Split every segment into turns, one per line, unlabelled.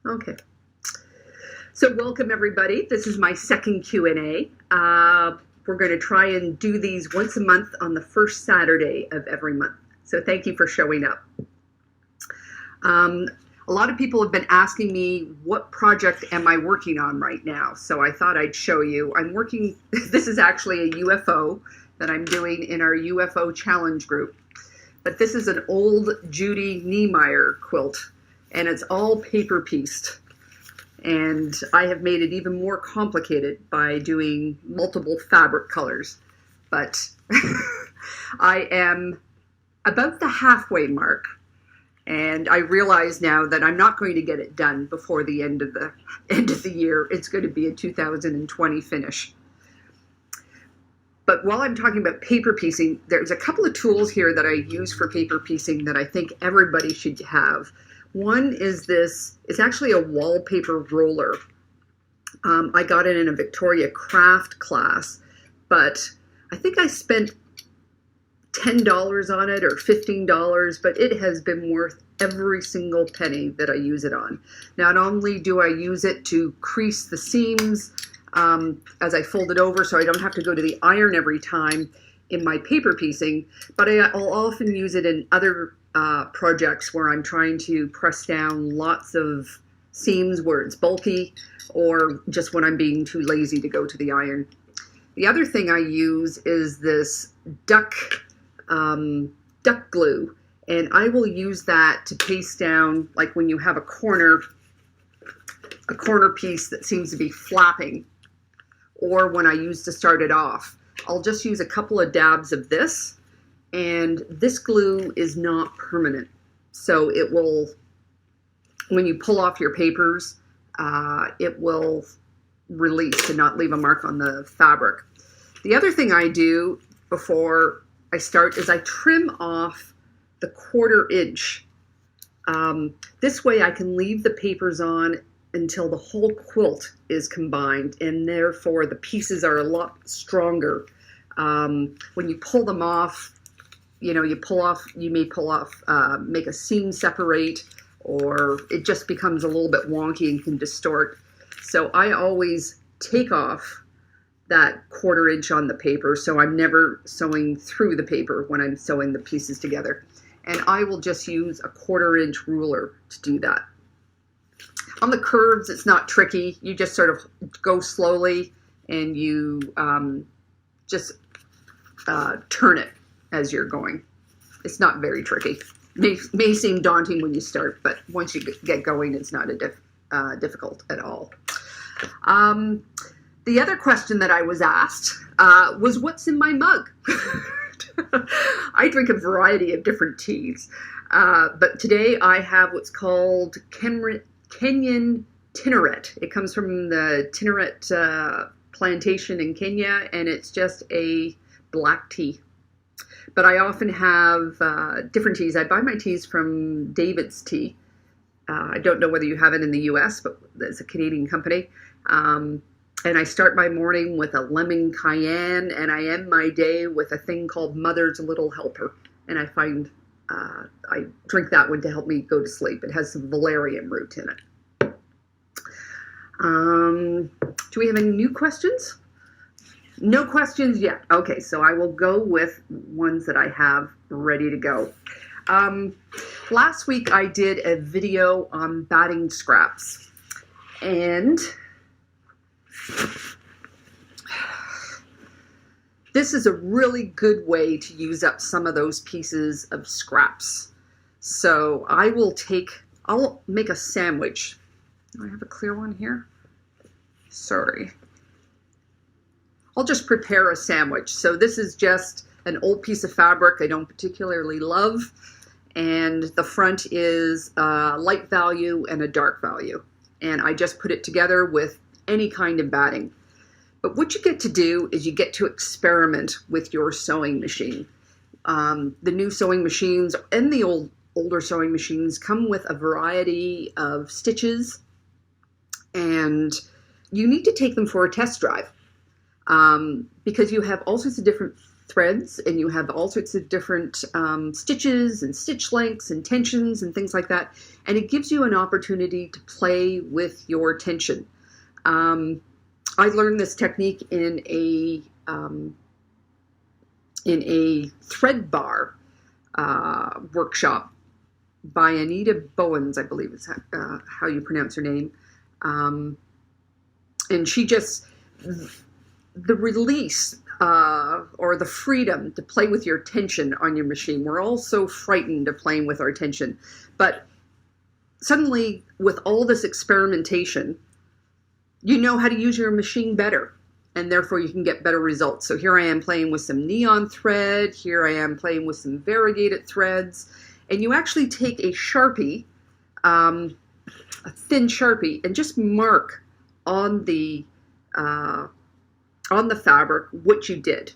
Okay. So welcome everybody. This is my second Q&A. We're going to try and do these once a month on the first Saturday of every month. So thank you for showing up. A lot of people have been asking me, what project am I working on right now? So I thought I'd show you. I'm working, this is actually a UFO that I'm doing in our UFO challenge group. But this is an old Judy Niemeyer quilt, and it's all paper pieced. And I have made it even more complicated by doing multiple fabric colors. But I am about the halfway mark. And I realize now that I'm not going to get it done before the end of the year. It's going to be a 2020 finish. But while I'm talking about paper piecing, there's a couple of tools here that I use for paper piecing that I think everybody should have. One is this, it's actually a wallpaper roller. I got it in a Victoria craft class, but I think I spent $10 on it or $15, but it has been worth every single penny that I use it on. Not only do I use it to crease the seams as I fold it over so I don't have to go to the iron every time in my paper piecing, but I'll often use it in other projects where I'm trying to press down lots of seams where it's bulky, or just when I'm being too lazy to go to the iron. The other thing I use is this duck glue, and I will use that to paste down, like when you have a corner piece that seems to be flapping, or when I use to start it off. I'll just use a couple of dabs of this. And this glue is not permanent, so it will, when you pull off your papers, it will release and not leave a mark on the fabric. The other thing I do before I start is I trim off the 1/4 inch. This way I can leave the papers on until the whole quilt is combined, and therefore the pieces are a lot stronger. When you pull them off, you may pull off, make a seam separate, or it just becomes a little bit wonky and can distort. So I always take off that 1/4 inch on the paper, so I'm never sewing through the paper when I'm sewing the pieces together. And I will just use a 1/4 inch ruler to do that. On the curves, it's not tricky. You just sort of go slowly and you just turn it as you're going. It's not very tricky. May seem daunting when you start, but once you get going, it's not difficult at all. The other question that I was asked was, what's in my mug? I drink a variety of different teas, but today I have what's called Kenyan Tinneret. It comes from the Tinneret plantation in Kenya, and it's just a black tea. But I often have different teas. I buy my teas from David's Tea. I don't know whether you have it in the US, but it's a Canadian company. And I start my morning with a lemon cayenne, and I end my day with a thing called Mother's Little Helper. And I find I drink that one to help me go to sleep. It has some valerian root in it. Do we have any new questions? No questions yet. Okay, so I will go with ones that I have ready to go. Last week I did a video on batting scraps, and this is a really good way to use up some of those pieces of scraps. So I'll make a sandwich. Do I have a clear one here? Sorry. I'll just prepare a sandwich. So this is just an old piece of fabric I don't particularly love, and the front is a light value and a dark value. And I just put it together with any kind of batting. But what you get to do is you get to experiment with your sewing machine. The new sewing machines and the older sewing machines come with a variety of stitches, and you need to take them for a test drive. Because you have all sorts of different threads, and you have all sorts of different stitches and stitch lengths and tensions and things like that. And it gives you an opportunity to play with your tension. I learned this technique in a thread bar workshop by Anita Bowens, I believe is how you pronounce her name. And she just, the release or the freedom to play with your tension on your machine. We're all so frightened of playing with our tension. But suddenly, with all this experimentation, you know how to use your machine better. And therefore, you can get better results. So here I am playing with some neon thread. Here I am playing with some variegated threads. And you actually take a Sharpie, a thin Sharpie, and just mark on the fabric what you did,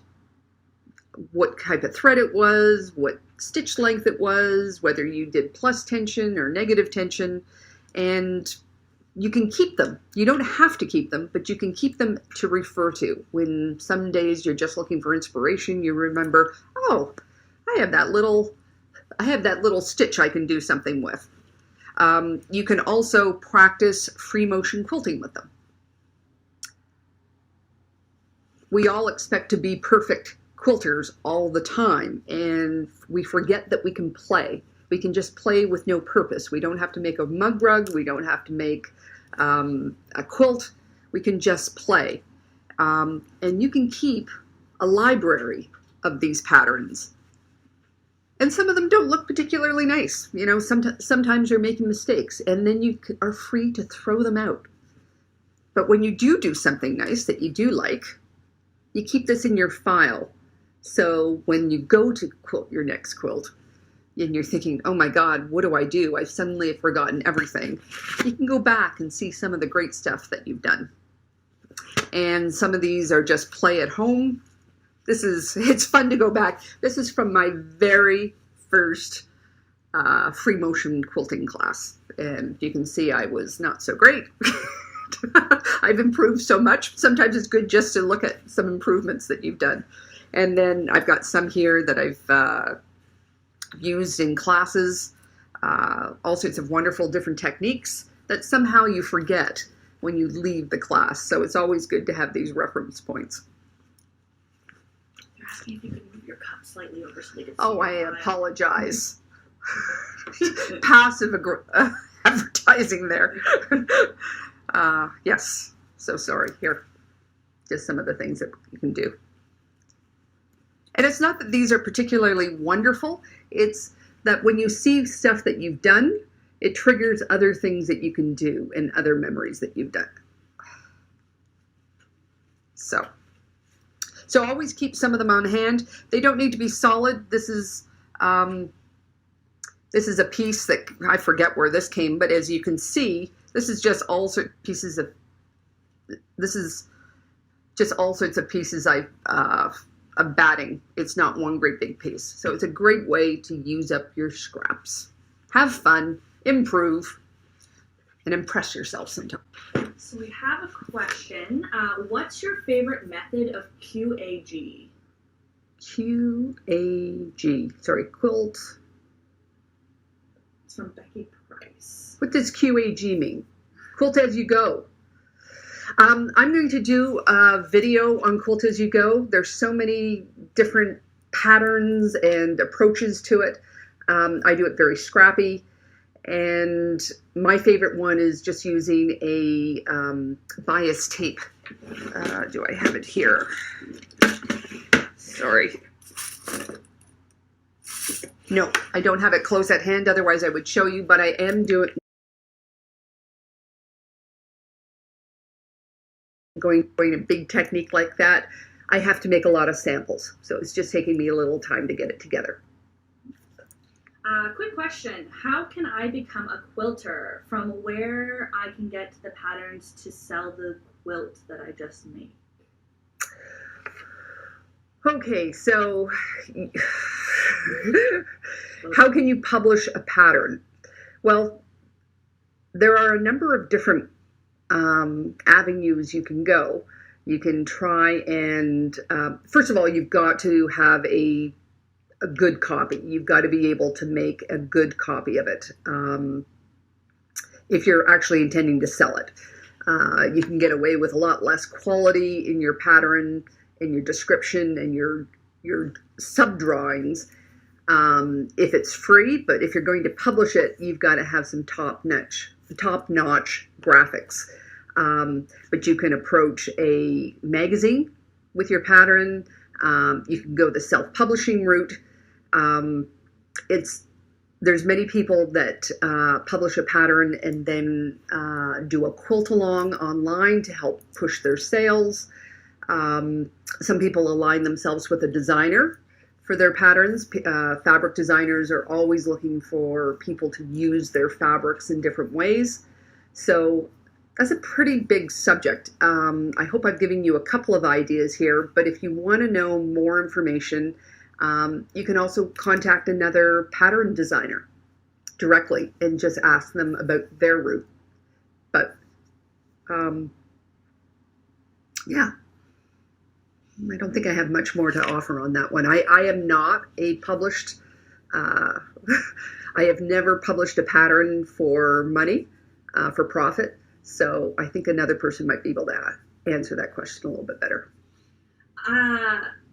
what type of thread it was, what stitch length it was, whether you did plus tension or negative tension, and you can keep them. You don't have to keep them, but you can keep them to refer to. When some days you're just looking for inspiration, you remember, oh, I have that little stitch I can do something with. You can also practice free motion quilting with them. We all expect to be perfect quilters all the time, and we forget that we can play. We can just play with no purpose. We don't have to make a mug rug. We don't have to make a quilt. We can just play. And you can keep a library of these patterns. And some of them don't look particularly nice. You know, sometimes you're making mistakes, and then you are free to throw them out. But when you do something nice that you do like, you keep this in your file. So when you go to quilt your next quilt, and you're thinking, oh my God, what do I do? I've suddenly forgotten everything. You can go back and see some of the great stuff that you've done. And some of these are just play at home. It's fun to go back. This is from my very first free motion quilting class. And you can see I was not so great. I've improved so much. Sometimes it's good just to look at some improvements that you've done. And then I've got some here that I've used in classes, all sorts of wonderful different techniques that somehow you forget when you leave the class. So it's always good to have these reference points.
You're asking if you can move your cup slightly over so they can see.
Oh, I apologize. Passive advertising there. Yes, so sorry. Here, just some of the things that you can do. And it's not that these are particularly wonderful. It's that when you see stuff that you've done, it triggers other things that you can do and other memories that you've done. So always keep some of them on hand. They don't need to be solid. This is a piece that I forget where this came, but as you can see, this is just all sorts of pieces of. This is just all sorts of pieces of batting. It's not one great big piece, so it's a great way to use up your scraps. Have fun, improve, and impress yourself sometimes.
So we have a question. What's your favorite method of QAG?
QAG. Sorry, quilt.
It's from Becky Price.
What does QAG mean? Quilt as you go. I'm going to do a video on quilt as you go. There's so many different patterns and approaches to it. I do it very scrappy. And my favorite one is just using a bias tape. Do I have it here? Sorry. No, I don't have it close at hand. Otherwise, I would show you. But I am doing a big technique like that. I have to make a lot of samples. So it's just taking me a little time to get it together.
Quick question. How can I become a quilter? From where I can get the patterns to sell the quilt that I just made?
Okay, so how can you publish a pattern? Well, there are a number of different avenues you can go. You can try and, first of all, you've got to have a good copy. You've got to be able to make a good copy of it if you're actually intending to sell it. You can get away with a lot less quality in your pattern, in your description, and your sub-drawings if it's free. But if you're going to publish it, you've got to have some top-notch graphics. But you can approach a magazine with your pattern. You can go the self-publishing route. There's many people that publish a pattern and then do a quilt along online to help push their sales. Some people align themselves with a designer for their patterns. Fabric designers are always looking for people to use their fabrics in different ways. So that's a pretty big subject. I hope I've given you a couple of ideas here, but if you want to know more information, you can also contact another pattern designer directly and just ask them about their route. But yeah, I don't think I have much more to offer on that one. I am not a published, I have never published a pattern for money, for profit. So I think another person might be able to answer that question a little bit better.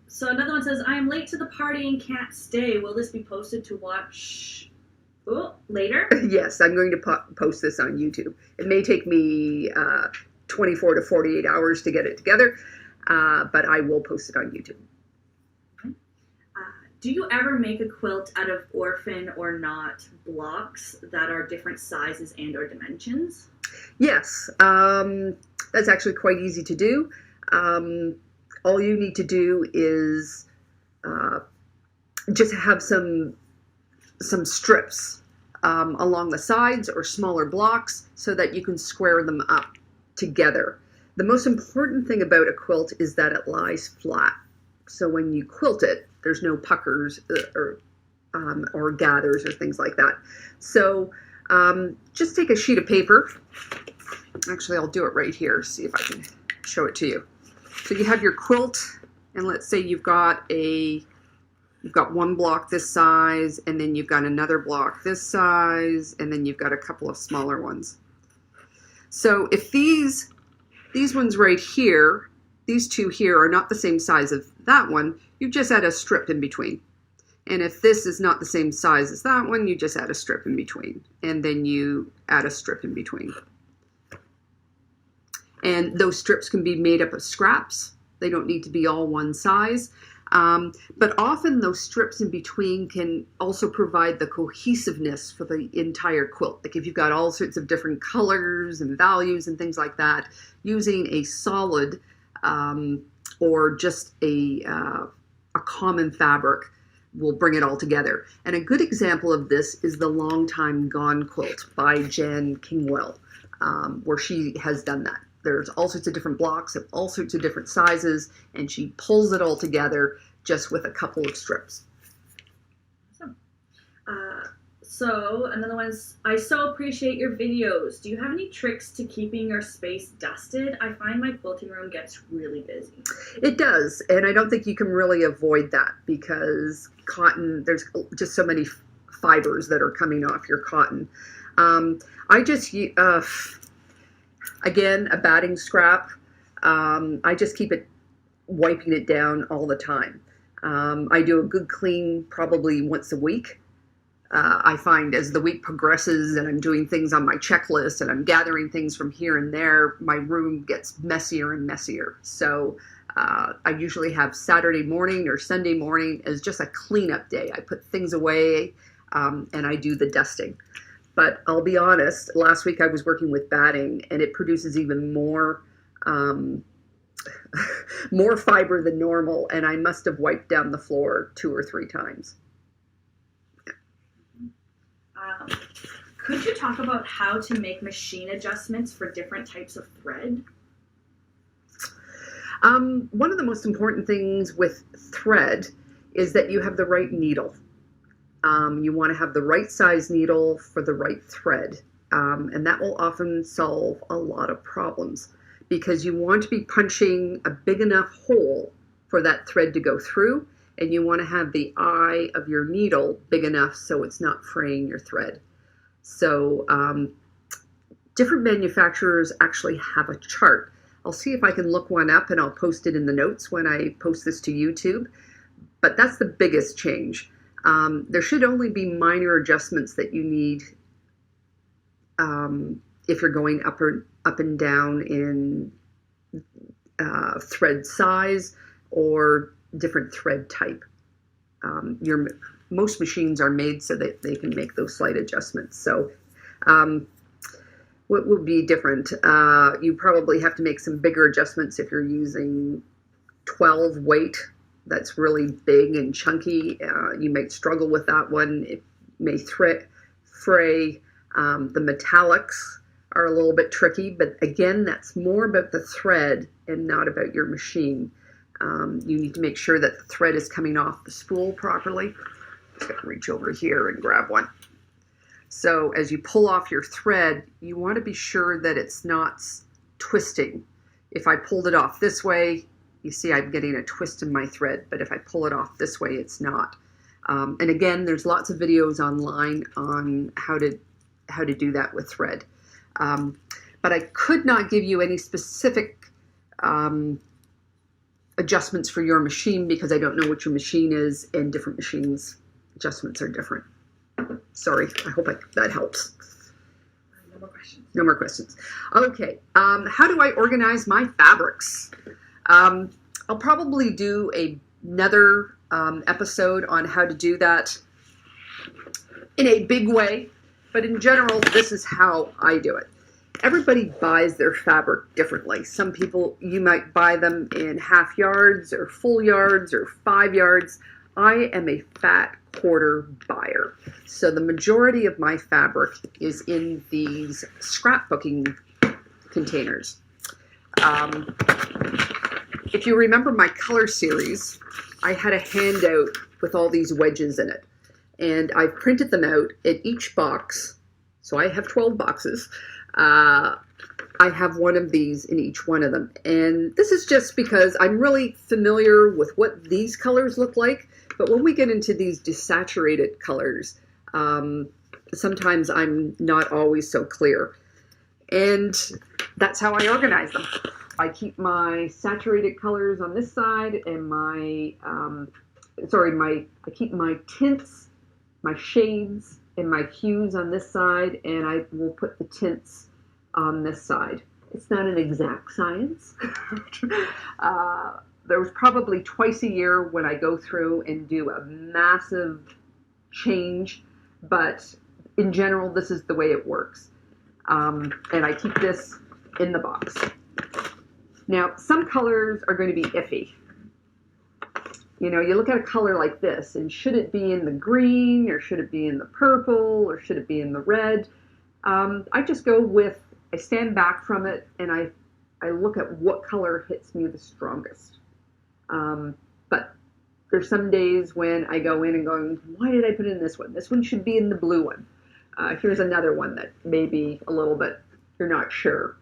So another one says, I am late to the party and can't stay. Will this be posted to watch later?
Yes, I'm going to post this on YouTube. It may take me 24 to 48 hours to get it together, but I will post it on YouTube.
Do you ever make a quilt out of orphan or not blocks that are different sizes and or dimensions?
Yes, that's actually quite easy to do. All you need to do is just have some strips along the sides or smaller blocks so that you can square them up together. The most important thing about a quilt is that it lies flat. So when you quilt it, there's no puckers or gathers or things like that. So just take a sheet of paper. Actually, I'll do it right here. See if I can show it to you. So you have your quilt, and let's say you've got one block this size, and then you've got another block this size, and then you've got a couple of smaller ones. So if these ones right here, these two here are not the same size as that one, you just add a strip in between. And if this is not the same size as that one, you just add a strip in between. And then you add a strip in between. And those strips can be made up of scraps. They don't need to be all one size. But often those strips in between can also provide the cohesiveness for the entire quilt. Like if you've got all sorts of different colors and values and things like that, using a solid or just a common fabric will bring it all together. And a good example of this is the Long Time Gone quilt by Jan Kingwell, where she has done that. There's all sorts of different blocks of all sorts of different sizes, and she pulls it all together just with a couple of strips.
Awesome. So another one is, I so appreciate your videos. Do you have any tricks to keeping your space dusted? I find my quilting room gets really busy. It
does, and I don't think you can really avoid that because cotton, there's just so many fibers that are coming off your cotton. I just again, a batting scrap. I just keep it wiping it down all the time. I do a good clean probably once a week. I find as the week progresses and I'm doing things on my checklist and I'm gathering things from here and there, my room gets messier and messier. So I usually have Saturday morning or Sunday morning as just a cleanup day. I put things away and I do the dusting. But I'll be honest, last week I was working with batting and it produces even more more fiber than normal, and I must have wiped down the floor 2 or 3 times.
Could you talk about how to make machine adjustments for different types of thread?
One of the most important things with thread is that you have the right needle. You want to have the right size needle for the right thread, and that will often solve a lot of problems. because you want to be punching a big enough hole for that thread to go through, and you want to have the eye of your needle big enough so it's not fraying your thread. So different manufacturers actually have a chart. I'll see if I can look one up, and I'll post it in the notes when I post this to YouTube. But that's the biggest change. There should only be minor adjustments that you need if you're going up and down in thread size or different thread type. Most machines are made so that they can make those slight adjustments. So what would be different? You probably have to make some bigger adjustments if you're using 12 weight. That's really big and chunky. You might struggle with that one. It may fray. The metallics are a little bit tricky, but again, that's more about the thread and not about your machine. You need to make sure that the thread is coming off the spool properly. Just got to reach over here and grab one. So as you pull off your thread, you want to be sure that it's not twisting. If I pulled it off this way, you see I'm getting a twist in my thread, but if I pull it off this way, it's not. And again, there's lots of videos online on how to do that with thread. But I could not give you any specific adjustments for your machine because I don't know what your machine is, and different machines' adjustments are different. Sorry, I hope that helps.
No more questions.
No more questions. Okay, how do I organize my fabrics? I'll probably do another episode on how to do that in a big way, but in general, this is how I do it. Everybody buys their fabric differently. Some people, you might buy them in half yards or full yards or 5 yards. I am a fat quarter buyer. So the majority of my fabric is in these scrapbooking containers. If you remember my color series, I had a handout with all these wedges in it. And I've printed them out at each box. So I have 12 boxes. I have one of these in each one of them. And this is just because I'm really familiar with what these colors look like. But when we get into these desaturated colors, sometimes I'm not always so clear. And that's how I organize them. I keep my saturated colors on this side and I keep my tints, my shades, and my hues on this side, and I will put the tints on this side. It's not an exact science. There was probably twice a year when I go through and do a massive change, but in general, this is the way it works. And I keep this in the box. Now, some colors are going to be iffy. You know, you look at a color like this, and should it be in the green, or should it be in the purple, or should it be in the red? I just go with, I stand back from it, and I look at what color hits me the strongest. But there's some days when I go in and go, why did I put in this one? This one should be in the blue one. Here's another one that maybe a little bit, you're not sure.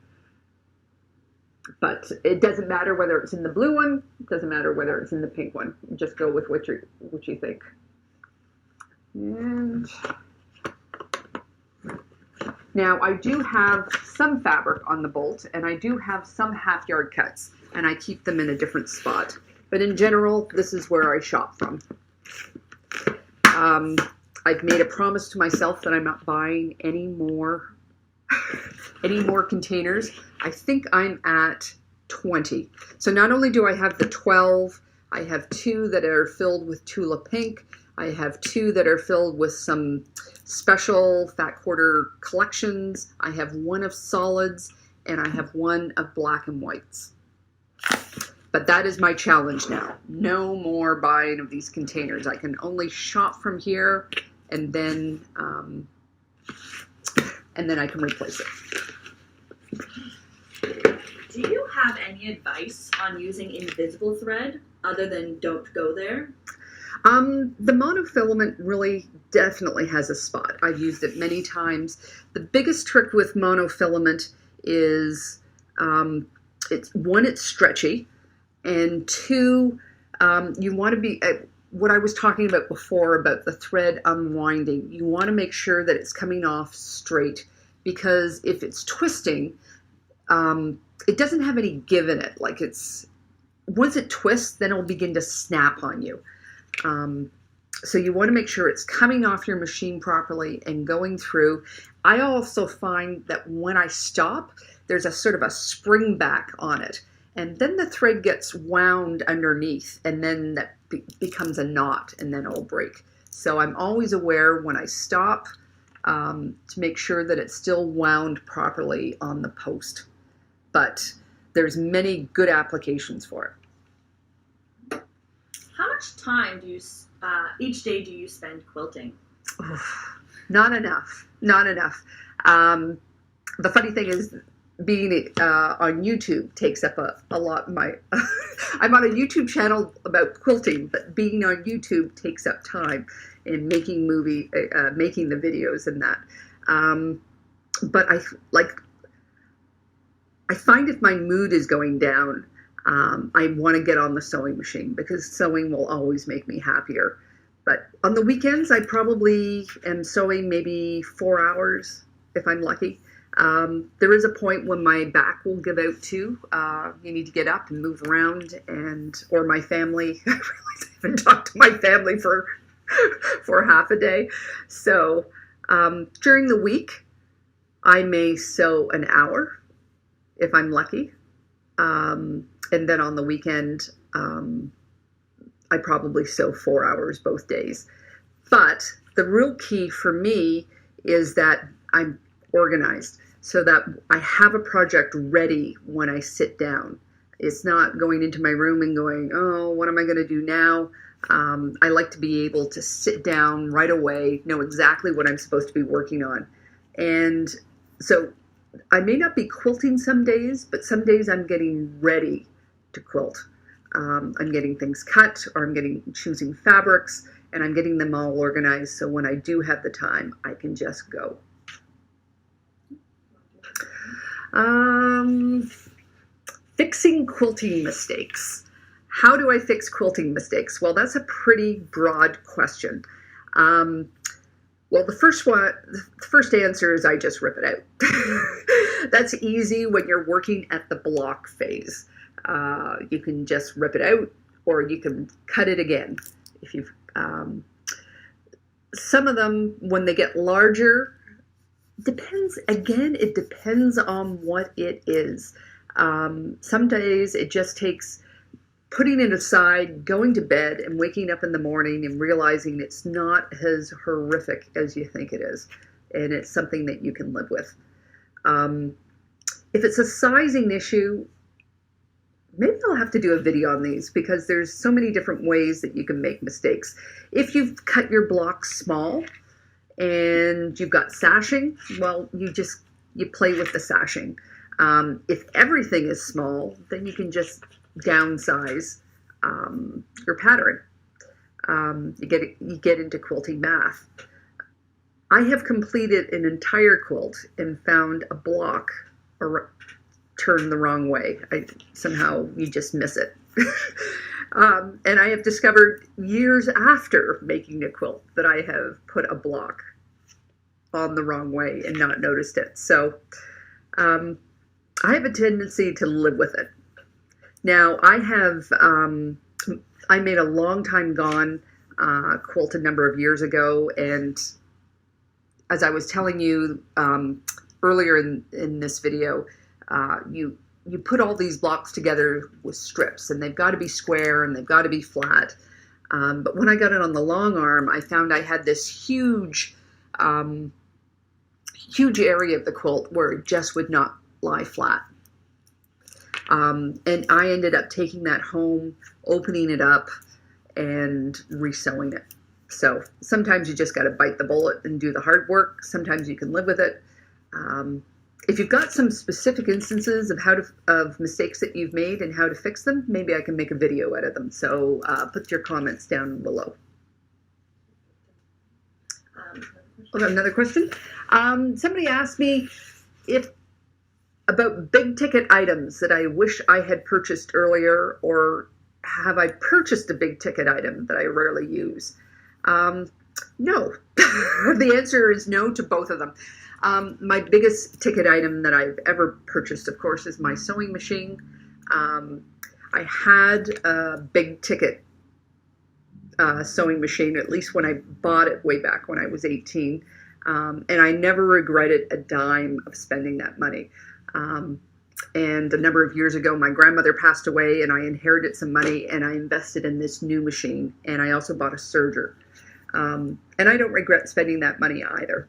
But it doesn't matter whether it's in the blue one. It doesn't matter whether it's in the pink one. You just go with what you think. And now I do have some fabric on the bolt, and I do have some half-yard cuts, and I keep them in a different spot. But in general, this is where I shop from. I've made a promise to myself that I'm not buying any more containers. I think I'm at 20. So not only do I have the 12, I have 2 that are filled with Tula Pink. I have 2 that are filled with some special fat quarter collections. I have 1 of solids, and I have 1 of black and whites. But that is my challenge now. No more buying of these containers. I can only shop from here, and then I can replace it.
Do you have any advice on using invisible thread other than don't go there?
The monofilament really definitely has a spot. I've used it many times. The biggest trick with monofilament is it's stretchy, and two, you want to be what I was talking about before about the thread unwinding. You want to make sure that it's coming off straight, because if it's twisting, it doesn't have any give in it. Like once it twists, then it'll begin to snap on you. So you want to make sure it's coming off your machine properly and going through. I also find that when I stop, there's a sort of a spring back on it. And then the thread gets wound underneath, and then that becomes a knot, and then it'll break. So I'm always aware when I stop to make sure that it's still wound properly on the post. But there's many good applications for it.
How much time do you each day do you spend quilting?
Not enough. Not enough. The funny thing is, being on YouTube takes up a lot of my. I'm on a YouTube channel about quilting, but being on YouTube takes up time in making making the videos and that. But I find if my mood is going down, I want to get on the sewing machine, because sewing will always make me happier. But on the weekends, I probably am sewing maybe 4 hours if I'm lucky. There is a point when my back will give out too. You need to get up and move around, or my family. I realize I haven't talked to my family for half a day. So during the week, I may sew an hour if I'm lucky. And then on the weekend, I probably sew 4 hours both days. But the real key for me is that I'm organized, so that I have a project ready when I sit down. It's not going into my room and going, oh, what am I going to do now? I like to be able to sit down right away, know exactly what I'm supposed to be working on. And so I may not be quilting some days, but some days I'm getting ready to quilt. I'm getting things cut, or I'm choosing fabrics, and I'm getting them all organized, so when I do have the time, I can just go. Fixing quilting mistakes. How do I fix quilting mistakes? Well, that's a pretty broad question. Well, the first answer is I just rip it out. That's easy when you're working at the block phase. You can just rip it out, or you can cut it again. Some of them, when they get larger, it depends on what it is. Some days it just takes putting it aside, going to bed, and waking up in the morning and realizing it's not as horrific as you think it is, and it's something that you can live with. If it's a sizing issue, maybe I'll have to do a video on these, because there's so many different ways that you can make mistakes. If you've cut your blocks small and you've got sashing, well, you play with the sashing. If everything is small, then you can just downsize your pattern. You get into quilting math. I have completed an entire quilt and found a block turned the wrong way. Somehow you just miss it. And I have discovered years after making a quilt that I have put a block on the wrong way and not noticed it. So I have a tendency to live with it. Now, I made a long time gone quilt a number of years ago, and as I was telling you earlier in this video, you put all these blocks together with strips, and they've got to be square and they've got to be flat. But when I got it on the long arm, I found I had this huge area of the quilt where it just would not lie flat. And I ended up taking that home, opening it up, and resewing it. So sometimes you just got to bite the bullet and do the hard work. Sometimes you can live with it. If you've got some specific instances of mistakes that you've made and how to fix them, maybe I can make a video out of them. So put your comments down below. Another question. Somebody asked me if About big ticket items that I wish I had purchased earlier, or have I purchased a big ticket item that I rarely use? No. The answer is no to both of them. My biggest ticket item that I've ever purchased, of course, is my sewing machine. I had a big ticket sewing machine, at least when I bought it way back when I was 18. And I never regretted a dime of spending that money. And a number of years ago, my grandmother passed away, and I inherited some money, and I invested in this new machine. And I also bought a serger. And I don't regret spending that money either.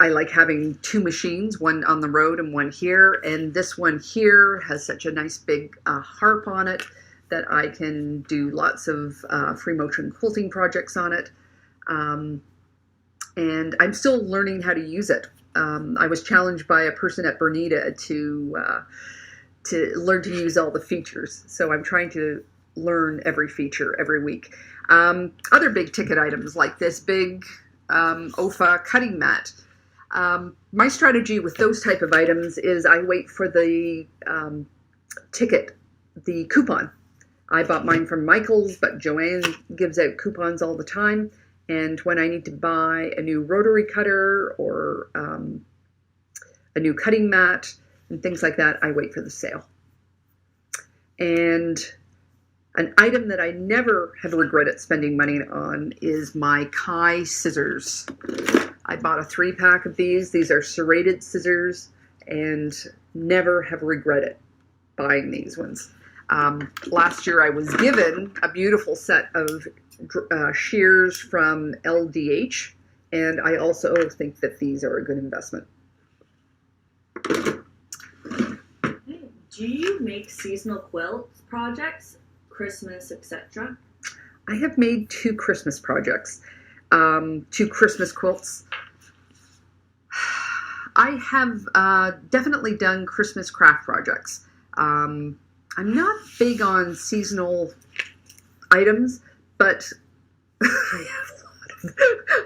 I like having two machines, one on the road and one here. And this one here has such a nice big harp on it that I can do lots of free motion quilting projects on it. And I'm still learning how to use it. I was challenged by a person at Bernita to learn to use all the features. So I'm trying to learn every feature every week. Other big ticket items like this big OFA cutting mat. My strategy with those type of items is I wait for the ticket, the coupon. I bought mine from Michael's, but Joanne gives out coupons all the time. And when I need to buy a new rotary cutter or a new cutting mat and things like that, I wait for the sale. And an item that I never have regretted spending money on is my Kai scissors. I bought a 3-pack of these. These are serrated scissors, and never have regretted buying these ones. Last year I was given a beautiful set of shears from LDH, and I also think that these are a good investment.
Do you make seasonal quilt projects, Christmas, etc.?
I have made 2 Christmas projects, 2 Christmas quilts. I have definitely done Christmas craft projects. I'm not big on seasonal items, but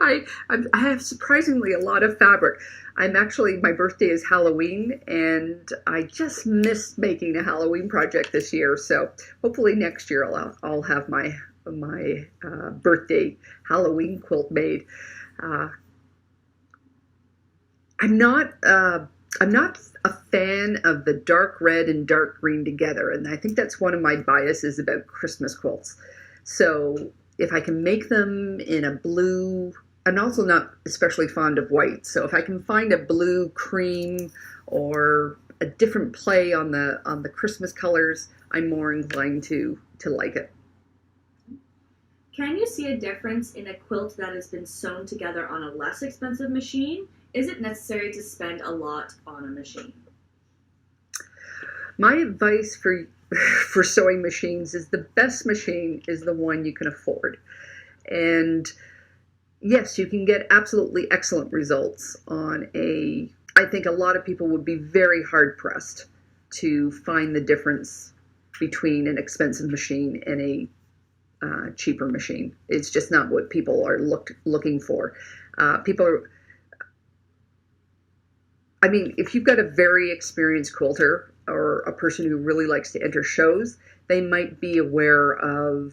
I have surprisingly a lot of fabric. My birthday is Halloween, and I just missed making a Halloween project this year. So hopefully next year I'll have my birthday Halloween quilt made. I'm not a fan of the dark red and dark green together, and I think that's one of my biases about Christmas quilts. So if I can make them in a blue, I'm also not especially fond of white. So if I can find a blue cream or a different play on the Christmas colors, I'm more inclined to like it.
Can you see a difference in a quilt that has been sewn together on a less expensive machine? Is it necessary to spend a lot on a machine?
My advice for sewing machines is the best machine is the one you can afford. And yes, you can get absolutely excellent results on I think a lot of people would be very hard pressed to find the difference between an expensive machine and a cheaper machine. It's just not what people are looking for. If you've got a very experienced quilter or a person who really likes to enter shows, they might be aware of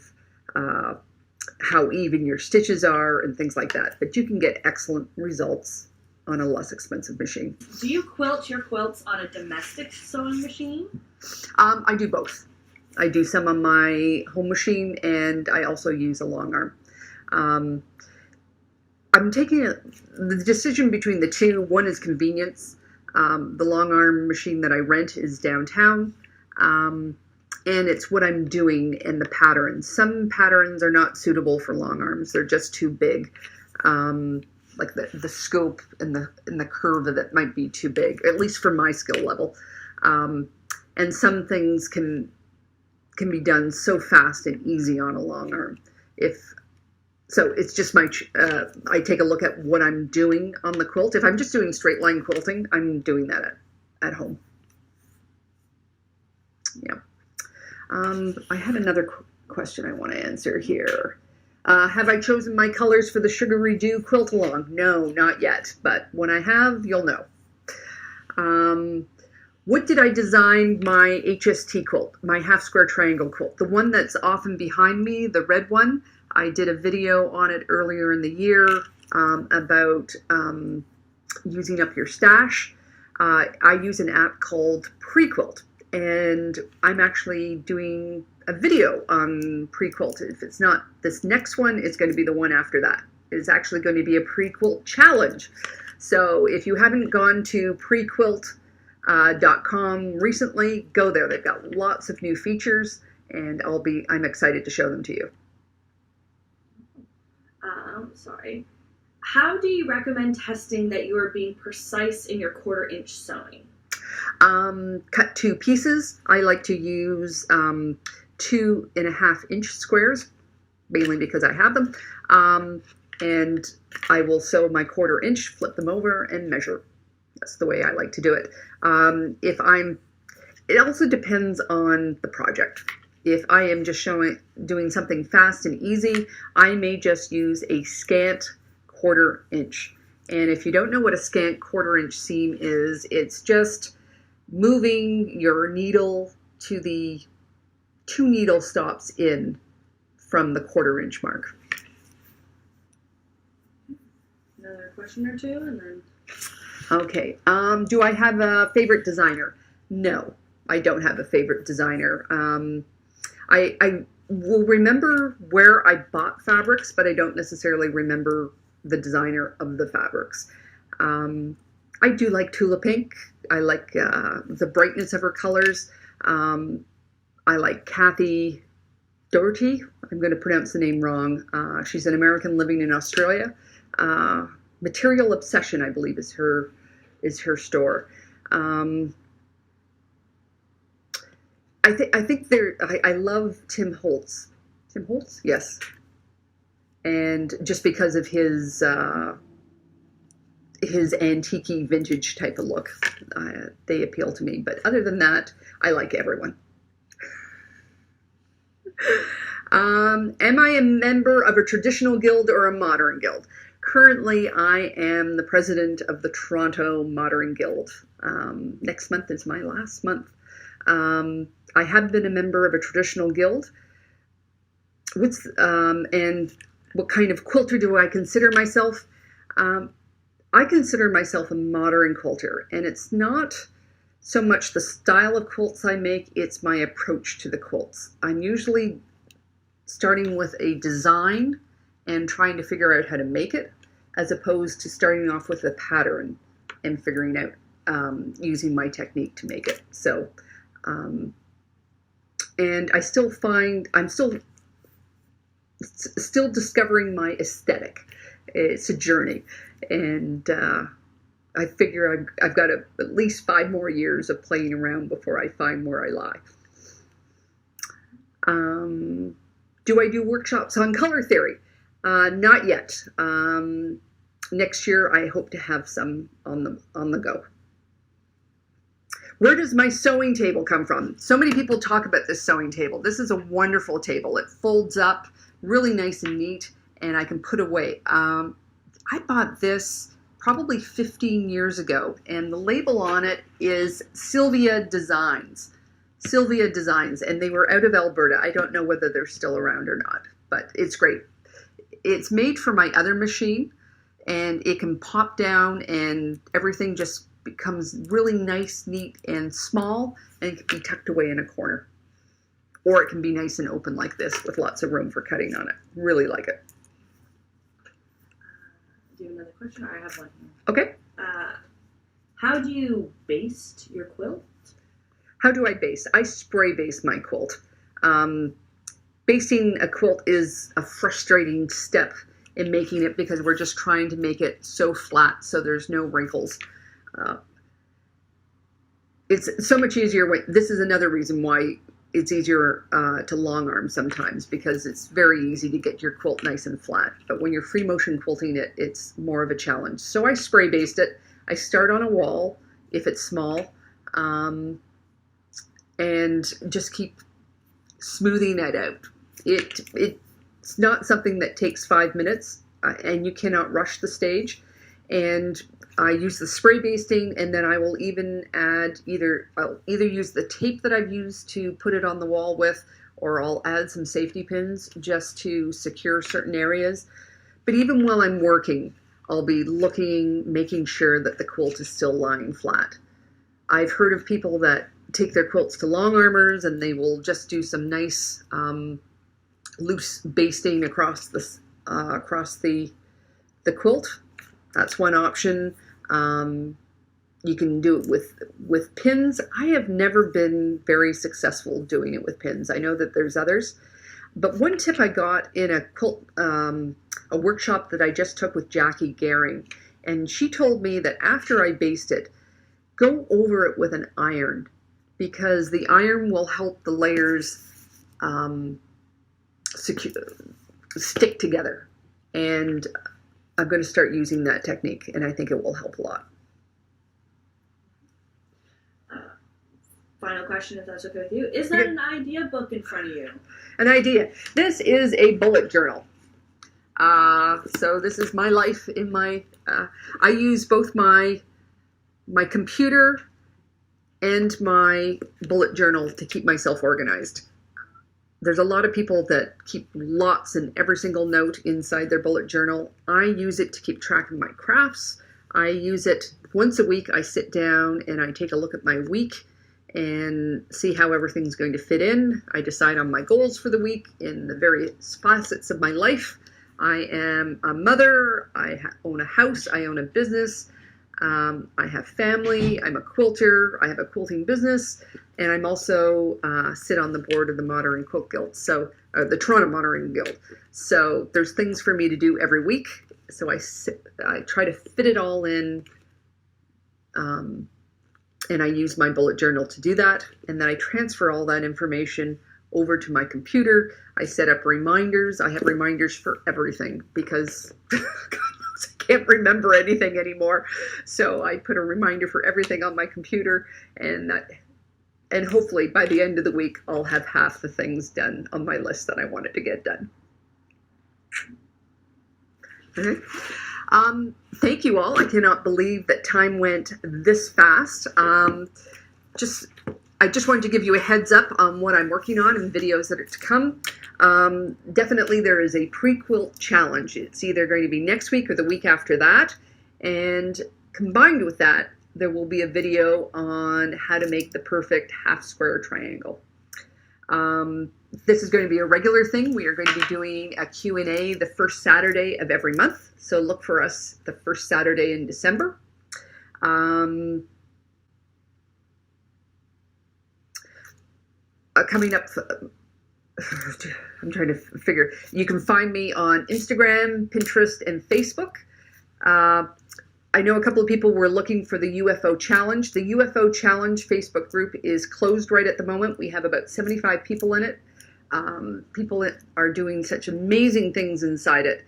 how even your stitches are and things like that. But you can get excellent results on a less expensive machine.
Do you quilt your quilts on a domestic sewing machine?
I do both. I do some on my home machine, and I also use a longarm. I'm taking the decision between the two. One is convenience. The longarm machine that I rent is downtown, and it's what I'm doing in the patterns. Some patterns are not suitable for longarms; they're just too big. Like the scope and the curve of it might be too big, at least for my skill level. And some things can be done so fast and easy on a longarm. So it's just I take a look at what I'm doing on the quilt. If I'm just doing straight line quilting, I'm doing that at home. Yeah. I have another question I want to answer here. Have I chosen my colors for the Sugaridoo quilt along? No, not yet. But when I have, you'll know. What did I design my HST quilt, my half square triangle quilt? The one that's often behind me, the red one. I did a video on it earlier in the year about using up your stash. I use an app called Pre-Quilt, and I'm actually doing a video on Pre-Quilt. If it's not this next one, it's going to be the one after that. It's actually going to be a Pre-Quilt challenge. So if you haven't gone to prequilt.com recently, go there. They've got lots of new features, and I'm excited to show them to you.
Sorry. How do you recommend testing that you are being precise in your 1/4 inch sewing?
Cut 2 pieces. I like to use 2.5 inch squares, mainly because I have them. And I will sew my 1/4 inch, flip them over, and measure. That's the way I like to do it. It also depends on the project. If I am just doing something fast and easy, I may just use a scant 1/4 inch. And if you don't know what a scant 1/4 inch seam is, it's just moving your needle to the 2 needle stops in from the 1/4 inch mark.
Another question or two, and then...
Okay. Do I have a favorite designer? No, I don't have a favorite designer. I will remember where I bought fabrics, but I don't necessarily remember the designer of the fabrics. I do like Tula Pink. I like the brightness of her colors. I like Kathy Doherty. I'm going to pronounce the name wrong. She's an American living in Australia. Material Obsession, I believe, is her store. I think I love Tim Holtz. Tim Holtz, yes. And just because of his antique vintage type of look, they appeal to me. But other than that, I like everyone. Am I a member of a traditional guild or a modern guild? Currently, I am the president of the Toronto Modern Guild. Next month is my last month. I have been a member of a traditional guild. And what kind of quilter do I consider myself? I consider myself a modern quilter, and it's not so much the style of quilts I make, it's my approach to the quilts. I'm usually starting with a design and trying to figure out how to make it, as opposed to starting off with a pattern and figuring out using my technique to make it. So, and I still find I'm still discovering my aesthetic. It's a journey, and I figure I've got at least 5 more years of playing around before I find where I lie. Do I do workshops on color theory? Not yet. Next year, I hope to have some on the go. Where does my sewing table come from? So many people talk about this sewing table. This is a wonderful table. It folds up really nice and neat, and I can put away. I bought this probably 15 years ago, and the label on it is Sylvia Designs. Sylvia Designs, and they were out of Alberta. I don't know whether they're still around or not, but it's great. It's made for my other machine, and it can pop down, and everything just becomes really nice, neat, and small, and it can be tucked away in a corner. Or it can be nice and open like this with lots of room for cutting on it. Really like it.
Do another question, or I have one here.
Okay.
How do you baste your quilt?
How do I baste? I spray baste my quilt. Basting a quilt is a frustrating step in making it because we're just trying to make it so flat so there's no wrinkles. It's so much easier this is another reason why it's easier to long arm sometimes, because it's very easy to get your quilt nice and flat. But when you're free motion quilting it, it's more of a challenge. So I spray baste it. I start on a wall if it's small, and just keep smoothing that out. It's not something that takes 5 minutes, and you cannot rush the stage. And I use the spray basting, and then I will even add I'll either use the tape that I've used to put it on the wall with, or I'll add some safety pins just to secure certain areas. But even while I'm working, I'll be looking, making sure that the quilt is still lying flat. I've heard of people that take their quilts to longarmers and they will just do some nice loose basting across the quilt. That's one option. You can do it with pins. I have never been very successful doing it with pins. I know that there's others. But one tip I got in a quilt, a workshop that I just took with Jackie Gehring, and she told me that after I baste it, go over it with an iron, because the iron will help the layers stick together. And I'm going to start using that technique, and I think it will help a lot.
Final question, if that's okay with you. Is that an idea book in front of you?
An idea. This is a bullet journal. So this is my life in my... I use both my computer and my bullet journal to keep myself organized. There's a lot of people that keep lots and every single note inside their bullet journal. I use it to keep track of my crafts. I use it once a week. I sit down and I take a look at my week and see how everything's going to fit in. I decide on my goals for the week in the various facets of my life. I am a mother. I own a house. I own a business. I have family. I'm a quilter. I have a quilting business. And I'm also sit on the board of the Modern Quilt Guild, so the Toronto Modern Guild. So there's things for me to do every week. So I try to fit it all in, and I use my bullet journal to do that. And then I transfer all that information over to my computer. I set up reminders. I have reminders for everything because God knows I can't remember anything anymore. So I put a reminder for everything on my computer, and hopefully by the end of the week, I'll have half the things done on my list that I wanted to get done. Okay. Thank you all. I cannot believe that time went this fast. I just wanted to give you a heads up on what I'm working on and videos that are to come. Definitely there is a pre-quilt challenge. It's either going to be next week or the week after that. And combined with that, there will be a video on how to make the perfect half square triangle. This is going to be a regular thing. We are going to be doing a Q&A the first Saturday of every month. So look for us the first Saturday in December. Coming up, I'm trying to figure. You can find me on Instagram, Pinterest, and Facebook. I know a couple of people were looking for the UFO Challenge. The UFO Challenge Facebook group is closed right at the moment. We have about 75 people in it. People are doing such amazing things inside it.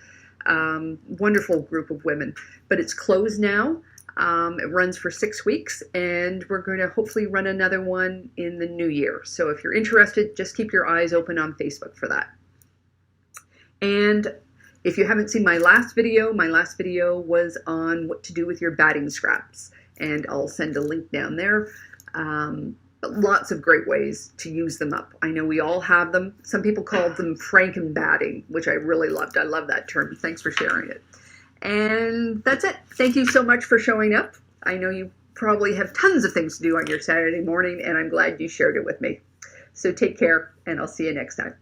Wonderful group of women. But it's closed now. It runs for 6 weeks, and we're going to hopefully run another one in the new year. So if you're interested, just keep your eyes open on Facebook for that. And if you haven't seen my last video was on what to do with your batting scraps, and I'll send a link down there. But lots of great ways to use them up. I know we all have them. Some people called them Franken batting, which I really loved. I love that term. Thanks for sharing it. And that's it. Thank you so much for showing up. I know you probably have tons of things to do on your Saturday morning, and I'm glad you shared it with me. So take care, and I'll see you next time.